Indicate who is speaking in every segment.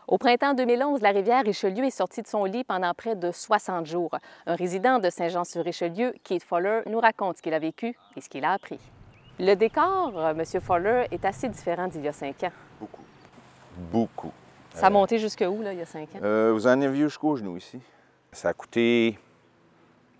Speaker 1: Au printemps 2011, la rivière Richelieu est sortie de son lit pendant près de 60 jours. Un résident de Saint-Jean-sur-Richelieu, Keith Fuller, nous raconte ce qu'il a vécu et ce qu'il a appris. Le décor, M. Fuller, est assez différent d'il y a 5 ans.
Speaker 2: Beaucoup. Beaucoup.
Speaker 1: Ça a monté jusque où, là, il y a 5 ans?
Speaker 2: Vous en avez vu jusqu'aux genoux ici. Ça a coûté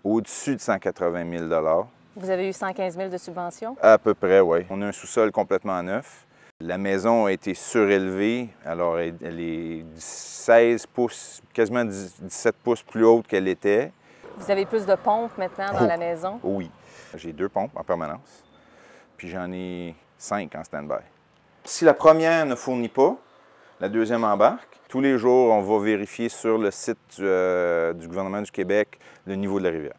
Speaker 2: au-dessus de 180 000
Speaker 1: Vous avez eu 115 000 de subventions?
Speaker 2: À peu près, oui. On a un sous-sol complètement neuf. La maison a été surélevée, alors elle est 16 pouces, quasiment 17 pouces plus haute qu'elle était.
Speaker 1: Vous avez plus de pompes maintenant dans la maison?
Speaker 2: Oui. J'ai 2 pompes en permanence, puis j'en ai 5 en stand-by. Si la première ne fournit pas, la deuxième embarque. Tous les jours, on va vérifier sur le site du gouvernement du Québec le niveau de la rivière.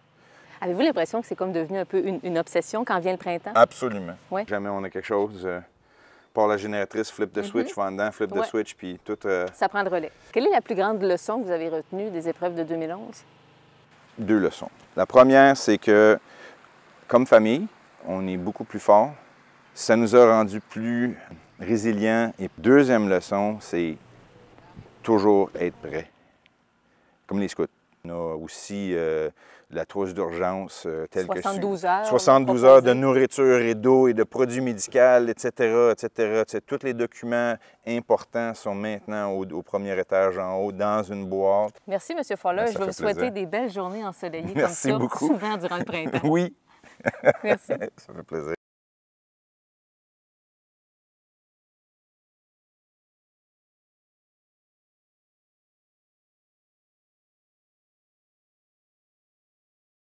Speaker 1: Avez-vous l'impression que c'est comme devenu un peu une obsession quand vient le printemps?
Speaker 2: Absolument.
Speaker 1: Oui.
Speaker 2: Jamais on a quelque chose, par la génératrice, flip de switch, va en dedans, flip de switch, puis tout...
Speaker 1: Ça prend le relais. Quelle est la plus grande leçon que vous avez retenue des épreuves de 2011?
Speaker 2: 2 leçons. La première, c'est que, comme famille, on est beaucoup plus fort. Ça nous a rendus plus résilients. Et deuxième leçon, c'est toujours être prêt. Comme les scouts. On a aussi la trousse d'urgence telle
Speaker 1: 72 heures.
Speaker 2: 72 heures de nourriture et d'eau et de produits médicaux, etc., etc. Tous les documents importants sont maintenant au premier étage en haut, dans une boîte.
Speaker 1: Merci, M. Fuller. Je vais vous souhaiter des belles journées ensoleillées comme ça, souvent durant le printemps.
Speaker 2: Oui.
Speaker 1: Merci.
Speaker 2: Ça fait plaisir.